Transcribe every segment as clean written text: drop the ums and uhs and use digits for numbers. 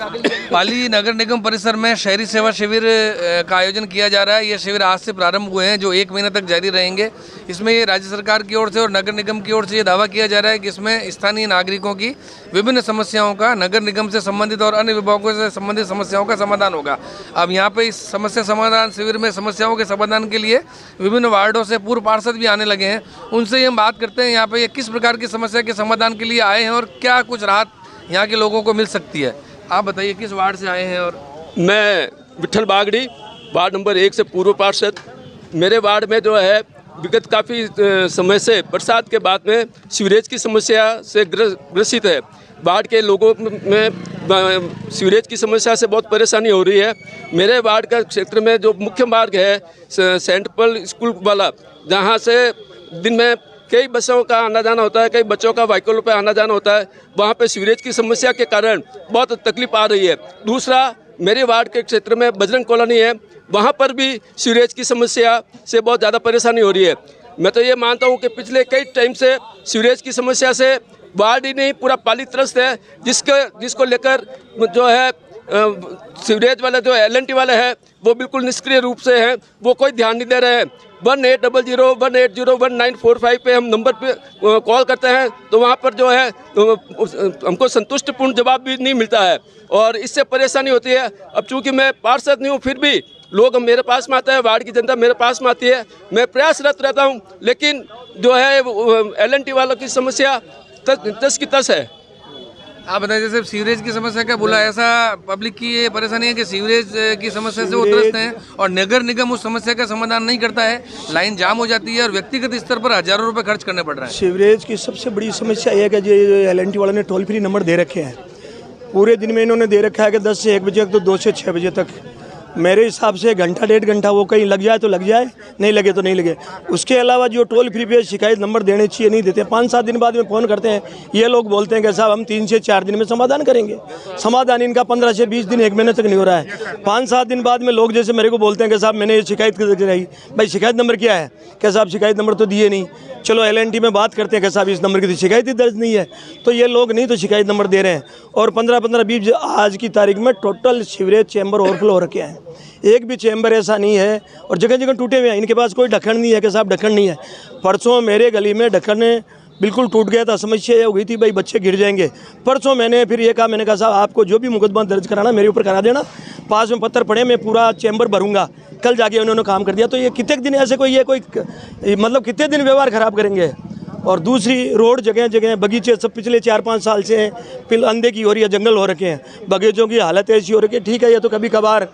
पाली नगर निगम परिसर में शहरी सेवा शिविर का आयोजन किया जा रहा है। ये शिविर आज से प्रारंभ हुए हैं जो 1 महीने तक जारी रहेंगे। इसमें ये राज्य सरकार की ओर से और नगर निगम की ओर से ये दावा किया जा रहा है कि इसमें स्थानीय नागरिकों की विभिन्न समस्याओं का, नगर निगम से संबंधित और अन्य विभागों से संबंधित समस्याओं का समाधान होगा। अब यहाँ पे इस समस्या समाधान शिविर में समस्याओं के समाधान के लिए विभिन्न वार्डों से पूर्व पार्षद भी आने लगे हैं। उनसे हम बात करते हैं यहाँ पे ये किस प्रकार की समस्या के समाधान के लिए आए हैं और क्या कुछ राहत यहाँ के लोगों को मिल सकती है। आप बताइए किस वार्ड से आए हैं? और मैं विठल बागड़ी, वार्ड नंबर 1 से पूर्व पार्षद। मेरे वार्ड में जो है विगत काफ़ी समय से बरसात के बाद में सीवरेज की समस्या से ग्रसित है। वार्ड के लोगों में सीवरेज की समस्या से बहुत परेशानी हो रही है। मेरे वार्ड का क्षेत्र में जो मुख्य मार्ग है सेंट पॉल स्कूल वाला, जहाँ से दिन में कई बसों का आना जाना होता है, कई बच्चों का व्हीकलों पर आना जाना होता है, वहाँ पे सीवरेज की समस्या के कारण बहुत तकलीफ आ रही है। दूसरा, मेरे वार्ड के क्षेत्र में बजरंग कॉलोनी है, वहाँ पर भी सीवरेज की समस्या से बहुत ज़्यादा परेशानी हो रही है। मैं तो ये मानता हूँ कि पिछले कई टाइम से सीवरेज की समस्या से वार्ड ही नहीं पूरा पाली त्रस्त है, जिसको लेकर जो है सीवरेज वाले जो LNT वाले हैं वो बिल्कुल निष्क्रिय रूप से हैं, वो कोई ध्यान नहीं दे रहे हैं। 1800-180-1945 पे हम नंबर पे कॉल करते हैं तो वहाँ पर जो है हमको संतुष्टिपूर्ण जवाब भी नहीं मिलता है और इससे परेशानी होती है। अब चूँकि मैं पार्षद नहीं हूँ, फिर भी लोग मेरे पास में आते हैं, वार्ड की जनता मेरे पास में आती है, मैं प्रयासरत रहता हूँ, लेकिन जो है LNT वालों की समस्या तस की तस है। आप बताइए, जैसे सीवरेज की समस्या का बोला, ऐसा पब्लिक की ये परेशानी है कि सीवरेज की समस्या से वो त्रस्त हैं और नगर निगम उस समस्या का समाधान नहीं करता है, लाइन जाम हो जाती है और व्यक्तिगत स्तर पर हजारों रुपए खर्च करने पड़ रहे हैं। सीवरेज की सबसे बड़ी समस्या ये है कि जो LNT वालों ने टोल फ्री नंबर दे रखे हैं, पूरे दिन में इन्होंने दे रखा है कि 10 से 1 बजे तक, तो 2 से 6 बजे तक। मेरे हिसाब से घंटा 1.5 घंटा वो कहीं लग जाए तो लग जाए, नहीं लगे तो नहीं लगे। उसके अलावा जो टोल फ्री पे शिकायत नंबर देने चाहिए नहीं देते। 5-7 दिन बाद में फ़ोन करते हैं, ये लोग बोलते हैं कि साहब हम 3 से 4 दिन में समाधान करेंगे। समाधान इनका 15 से 20 दिन, 1 महीने तक नहीं हो रहा है। 5-7 दिन बाद में लोग जैसे मेरे को बोलते हैं कि साहब मैंने ये शिकायत कराई। भाई शिकायत नंबर क्या है? क्या साहब शिकायत नंबर तो दिए नहीं। चलो LNT में बात करते हैं कि साहब इस नंबर की तो शिकायत ही दर्ज नहीं है, तो ये लोग नहीं तो शिकायत नंबर दे रहे हैं। और 15-20 आज की तारीख में टोटल सीवरेज चैम्बर ओवरफ्लो हो रखे हैं। एक भी चैम्बर ऐसा नहीं है और जगह जगह टूटे हुए हैं। इनके पास कोई ढक्कन नहीं है कि साहब ढक्कन नहीं है। परसों मेरे गली में ढक्कन बिल्कुल टूट गया था, समस्या ये हो गई थी भाई बच्चे गिर जाएंगे। परसों मैंने फिर ये कहा, मैंने कहा साहब आपको जो भी मुकदमा दर्ज कराना मेरे ऊपर करा देना, पास में पत्थर पड़े, मैं पूरा चैम्बर भरूंगा। कल जाके उन्होंने काम कर दिया। तो ये कितने दिन ऐसे कोई मतलब कितने दिन व्यवहार ख़राब करेंगे। और दूसरी, रोड जगह जगह बगीचे सब पिछले 4-5 साल से फिर अंधे की हो रही है, जंगल हो रखे हैं, बगीचों की हालत ऐसी हो रखी है। ठीक है, ये तो कभी कभार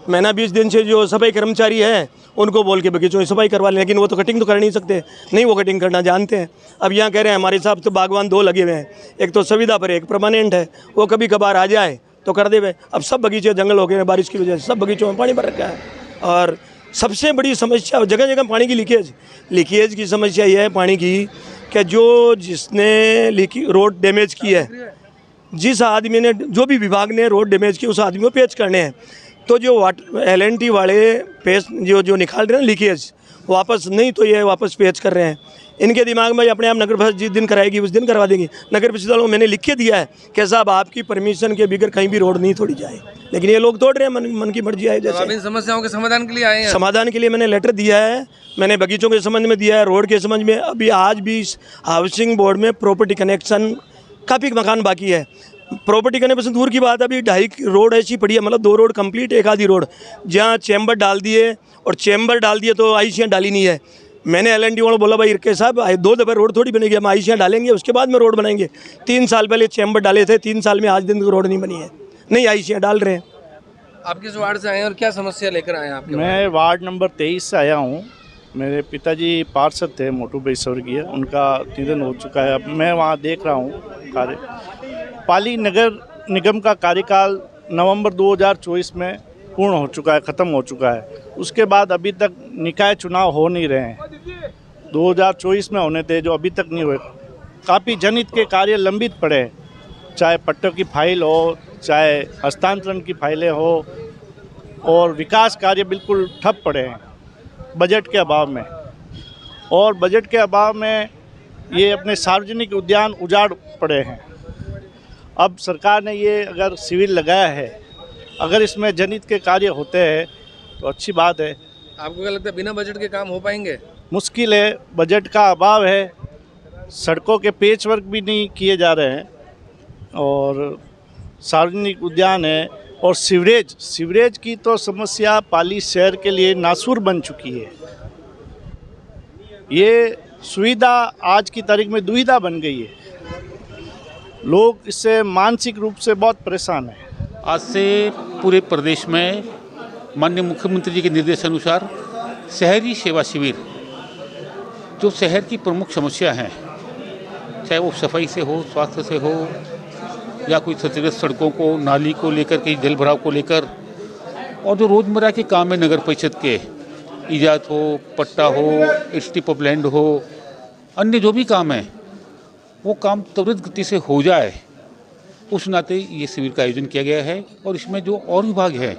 महीना 20 दिन से जो सफाई कर्मचारी हैं उनको बोल के बगीचों की सफाई करवा लें, लेकिन वो तो कटिंग तो कर नहीं सकते, नहीं वो कटिंग करना जानते हैं। अब यहाँ कह रहे हैं हमारे साहब तो बागवान 2 लगे हुए हैं, एक तो सुविधा पर, एक परमानेंट है, वो कभी कभार आ जाए तो कर दे। अब सब बगीचे जंगल हो गए हैं बारिश की वजह से, सब बगीचों में पानी भर रखा है। और सबसे बड़ी समस्या जगह जगह पानी की लीकेज की समस्या यह है पानी की कि जिसने रोड डैमेज की है, जिस आदमी ने, जो भी विभाग ने रोड डैमेज की, उस आदमी को पेच करने हैं। तो जो LNT वाले पेच जो निकाल रहे हैं लीकेज, वापस नहीं तो ये वापस पेच कर रहे हैं। इनके दिमाग में अपने आप नगर परिषद जिस दिन कराएगी उस दिन करवा देंगी। नगर परिषद वालों को मैंने लिख के दिया है कि साहब आपकी परमिशन के बगैर कहीं भी रोड नहीं तोड़ी जाए, लेकिन ये लोग तोड़ रहे हैं, मन की मर्जी आए जैसे। इन समस्याओं के समाधान के लिए आए हैं। समाधान के लिए मैंने लेटर दिया है, मैंने बगीचों के संबंध में दिया है, रोड के संबंध में। अभी आज भी हाउसिंग बोर्ड में प्रॉपर्टी कनेक्शन काफ़ी मकान बाकी है। प्रॉपर्टी करने पर दूर की बात, अभी 2.5 रोड ऐसी पड़ी है, मतलब 2 रोड कंप्लीट, 1 आधी रोड जहाँ चैम्बर डाल दिए, और चैम्बर डाल दिए तो ICयाँ डाली नहीं है। मैंने LNT वालों बोला भाई इरके साहब 2 दफ़ा रोड थोड़ी बनेगी, हम ICयाँ डालेंगे उसके बाद में रोड बनाएंगे। 3 साल पहले चैम्बर डाले थे, 3 साल में आज दिन रोड नहीं बनी है, नहीं ICयाँ डाल रहे हैं। आप किस वार्ड से आए हैं और क्या समस्या लेकर आए हैं आपके? मैं वार्ड नंबर 23 से आया हूँ। मेरे पिताजी पार्षद थे, मोटू भाई स्वर्गीय, उनका निधन हो चुका है। अब मैं वहाँ देख रहा हूँ कार्य। पाली नगर निगम का कार्यकाल नवंबर 2024 में पूर्ण हो चुका है, ख़त्म हो चुका है। उसके बाद अभी तक निकाय चुनाव हो नहीं रहे हैं। 2024 में होने थे जो अभी तक नहीं हुए। काफ़ी जनहित के कार्य लंबित पड़े हैं, चाहे पट्टों की फाइल हो, चाहे हस्तांतरण की फाइलें हो, और विकास कार्य बिल्कुल ठप पड़े हैं बजट के अभाव में। और बजट के अभाव में ये अपने सार्वजनिक उद्यान उजाड़ पड़े हैं। अब सरकार ने ये अगर शिविर लगाया है, अगर इसमें जनहित के कार्य होते हैं तो अच्छी बात है। आपको क्या लगता है बिना बजट के काम हो पाएंगे? मुश्किल है, बजट का अभाव है, सड़कों के पेच वर्क भी नहीं किए जा रहे हैं, और सार्वजनिक उद्यान है, और सीवरेज की तो समस्या पाली शहर के लिए नासूर बन चुकी है। ये सुविधा आज की तारीख में दुविधा बन गई है। लोग इससे मानसिक रूप से बहुत परेशान हैं। आज से पूरे प्रदेश में माननीय मुख्यमंत्री जी के निर्देशानुसार शहरी सेवा शिविर, जो शहर की प्रमुख समस्या हैं, चाहे वो सफाई से हो, स्वास्थ्य से हो, या कोई क्षतिग्रस्त सड़कों को, नाली को लेकर के, जल भराव को लेकर, और जो रोज़मर्रा के काम है नगर परिषद के, ईजाद हो, पट्टा हो, स्ट्रिप ऑफ लैंड हो, अन्य जो भी काम है वो काम त्वरित गति से हो जाए, उस नाते ये शिविर का आयोजन किया गया है। और इसमें जो और विभाग है,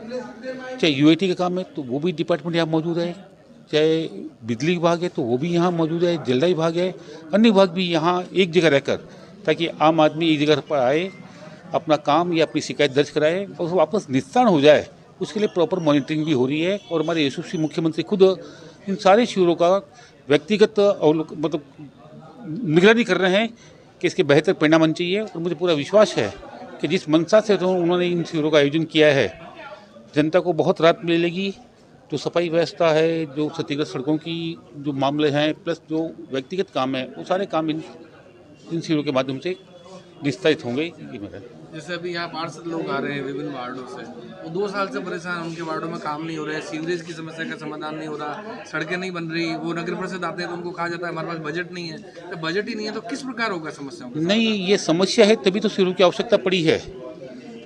चाहे यूआईटी का काम है तो वो भी डिपार्टमेंट यहाँ मौजूद है, चाहे बिजली विभाग है तो वो भी यहाँ मौजूद है, जलदा विभाग है, अन्य विभाग भी यहाँ एक जगह रहकर, ताकि आम आदमी एक जगह पर आए, अपना काम या अपनी शिकायत दर्ज कराए और वापस निस्तारण हो जाए, उसके लिए प्रॉपर मॉनिटरिंग भी हो रही है। और हमारे यशस्वी मुख्यमंत्री खुद इन सारे शिविरों का व्यक्तिगत मतलब निगरानी कर रहे हैं कि इसके बेहतर परिणाम आने चाहिए। और मुझे पूरा विश्वास है कि जिस मंशा से तो उन्होंने इन शिविरों का आयोजन किया है, जनता को बहुत राहत मिलेगी। जो सफाई व्यवस्था है, जो क्षतिग्रस्त सड़कों की जो मामले हैं, प्लस जो व्यक्तिगत काम है, वो सारे काम इन शिविरों के माध्यम से विस्तारित होंगे। ये मेरा जैसे अभी यहाँ पार्षद लोग आ रहे हैं विभिन्न वार्डों से, वो 2 साल से परेशान, उनके वार्डों में काम नहीं हो रहा है, सीवरेज की समस्या का समाधान नहीं हो रहा, सड़कें नहीं बन रही। वो नगर परिषद आते हैं तो उनको कहा जाता है हमारे पास बजट नहीं है। तो बजट ही नहीं है तो किस प्रकार होगा समस्याओं का? नहीं, ये समस्या है तभी तो शिविरों की आवश्यकता पड़ी है।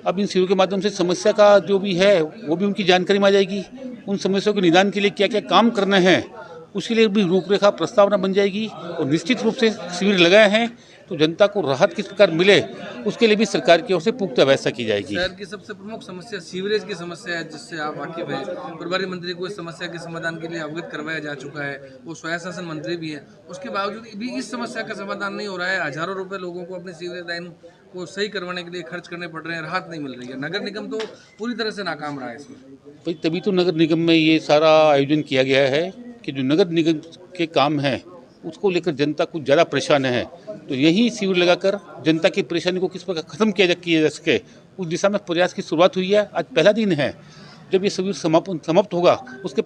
अब इन शिविरों के माध्यम से समस्या का जो भी है वो भी उनकी जानकारी में आ जाएगी। उन समस्याओं के निदान के लिए क्या क्या काम करना है उसके लिए भी रूपरेखा प्रस्तावना बन जाएगी। और निश्चित रूप से शिविर लगाए हैं तो जनता को राहत किस प्रकार मिले उसके लिए भी सरकार की ओर से पुख्ता व्यवस्था की जाएगी। शहर की सबसे प्रमुख समस्या सीवरेज की समस्या है, जिससे आप वाकिफ हैं। प्रभारी मंत्री को इस समस्या के समाधान के लिए अवगत करवाया जा चुका है, वो स्वशासन मंत्री भी है। उसके बावजूद भी इस समस्या का समाधान नहीं हो रहा है। हजारों रुपए लोगों को अपनी सीवरेज लाइन को सही करवाने के लिए खर्च करने पड़ रहे हैं, राहत नहीं मिल रही है। नगर निगम तो पूरी तरह से नाकाम रहा है इसमें। भाई तभी तो नगर निगम में ये सारा आयोजन किया गया है कि जो नगर निगम के काम हैं उसको लेकर जनता कुछ ज़्यादा परेशान है, तो यही शिविर लगाकर जनता की परेशानी को किस प्रकार खत्म किया जा सके उस दिशा में प्रयास की शुरुआत हुई है। आज पहला दिन है, जब ये शिविर समाप्त होगा उसके